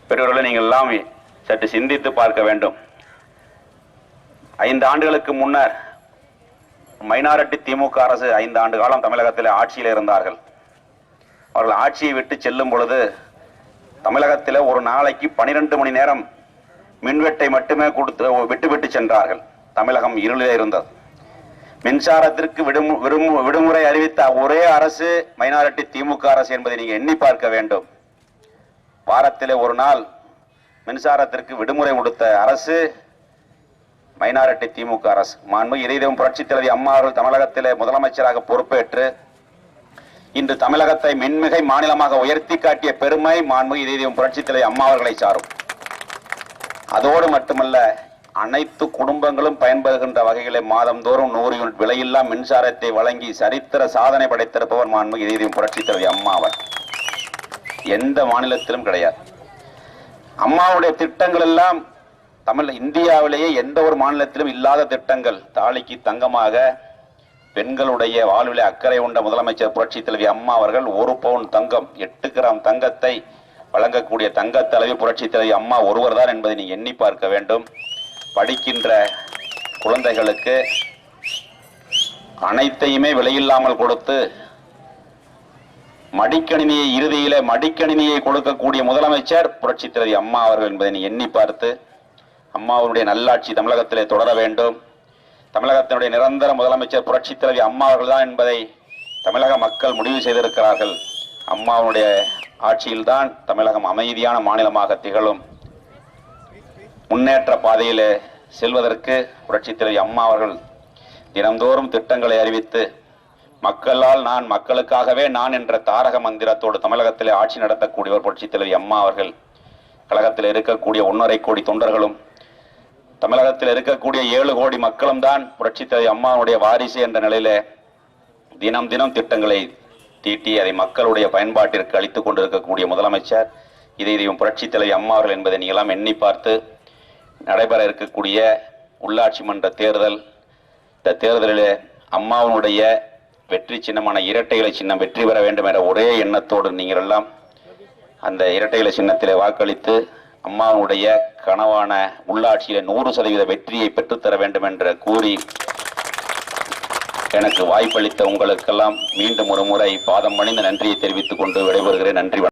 பெரியவர்களை நீங்கள் எல்லாம் சற்று சிந்தித்து பார்க்க வேண்டும். 5 ஆண்டுகளுக்கு முன்னர் மைனாரிட்டி திமுக அரசு 5 ஆண்டு காலம் தமிழகத்தில் ஆட்சியில் இருந்தார்கள். அவர்கள் ஆட்சியை விட்டு செல்லும் பொழுது தமிழகத்தில் ஒரு நாளைக்கு 12 மணி நேரம் மின்வெட்டை மட்டுமே விட்டு சென்றார்கள். தமிழகம் இருளிலே இருந்தது. மின்சாரத்திற்கு விடுமுறை அறிவித்த ஒரே அரசு மைனாரிட்டி திமுக அரசு என்பதை நீங்கள் எண்ணி பார்க்க வேண்டும். வாரத்திலே ஒரு நாள் மின்சாரத்திற்கு விடுமுறை கொடுத்த அரசு மைனாரிட்டி திமுக அரசு. மாண்புமிகு இதயம் புரட்சித் தலைவி அம்மா அவர்கள் தமிழகத்திலே முதலமைச்சராக பொறுப்பேற்று இன்று தமிழகத்தை மின்மிகை மாநிலமாக உயர்த்தி காட்டிய பெருமை மாண்புமிகு இதயம் புரட்சித் தலைவி அம்மா அவர்களை சாரும். அதோடு மட்டுமல்ல, அனைத்து குடும்பங்களும் பயன்பெறுகின்ற வகைகளை மாதந்தோறும் 100 யூனிட் விலையில்லா மின்சாரத்தை வழங்கி சரித்திர சாதனை படைத்திருப்பவர் மாண்புமிகு இதயம் புரட்சித் தலைவி அம்மா அவர். எந்த மாநிலத்திலும் கிடையாது. அம்மாவுடைய திட்டங்கள் எல்லாம் இந்தியாவிலேயே எந்த ஒரு மாநிலத்திலும் இல்லாத திட்டங்கள். தாலிக்கு தங்கமாக பெண்களுடைய வாழ்விலே அக்கறை கொண்ட முதலமைச்சர் புரட்சித் தலைவி அம்மா அவர்கள் 1 பவுன் தங்கம் 8 கிராம் தங்கத்தை வழங்கக்கூடிய தங்க தலைவி புரட்சித் தலைவி அம்மா ஒருவர் தான் என்பதை நீங்க எண்ணி பார்க்க வேண்டும். படிக்கின்ற குழந்தைகளுக்கு அனைத்தையுமே விலையில்லாமல் கொடுத்து மடிக்கணினியை இறுதியிலே மடிக்கணினியை கொடுக்கக்கூடிய முதலமைச்சர் புரட்சித் தலைவி அம்மா அவர்கள் என்பதை நீ எண்ணி பார்த்து அம்மாவுடைய நல்லாட்சி தமிழகத்திலே தொடர வேண்டும். தமிழகத்தினுடைய நிரந்தர முதலமைச்சர் புரட்சித் தலைவி அம்மா அவர்கள் தான் என்பதை தமிழக மக்கள் முடிவு செய்திருக்கிறார்கள். அம்மாவுடைய ஆட்சியில்தான் தமிழகம் அமைதியான மாநிலமாக திகழும். முன்னேற்ற பாதையிலே செல்வதற்கு புரட்சித் தலைவி அம்மா அவர்கள் தினந்தோறும் திட்டங்களை அறிவித்து மக்களால் நான் மக்களுக்காகவே நான் என்ற தாரக மந்திரத்தோடு தமிழகத்திலே ஆட்சி நடத்தக்கூடியவர் புரட்சித் தலைவி அம்மா அவர்கள். கழகத்தில் இருக்கக்கூடிய 1.5 கோடி தொண்டர்களும் தமிழகத்தில் இருக்கக்கூடிய 7 கோடி மக்களும் தான் புரட்சித் தலைவி அம்மாவுடைய வாரிசு என்ற நிலையிலே தினம் தினம் திட்டங்களை தீட்டி அதை மக்களுடைய பயன்பாட்டிற்கு அளித்துக் கொண்டிருக்கக்கூடிய முதலமைச்சர் இதயம் புரட்சித் தலைவி அம்மா அவர்கள் என்பதை நீங்களாம் எண்ணி பார்த்து நடைபெற இருக்கக்கூடிய உள்ளாட்சி மன்ற தேர்தல், இந்த தேர்தலிலே அம்மாவுடைய வெற்றி சின்னமான இரட்டை இலை சின்னம் வெற்றி பெற வேண்டும் என்ற ஒரே எண்ணத்தோடு நீங்கள் எல்லாம் அந்த இரட்டை இலை சின்னத்திலே வாக்களித்து அம்மாவுடைய கனவான உள்ளாட்சியில 100% வெற்றியை பெற்றுத்தர வேண்டும் என்று கூறி எனக்கு வாய்ப்பளித்த உங்களுக்கெல்லாம் மீண்டும் ஒரு முறை பாதம் பணிந்த நன்றியை தெரிவித்துக் கொண்டு விடைபெறுகிறேன். நன்றி.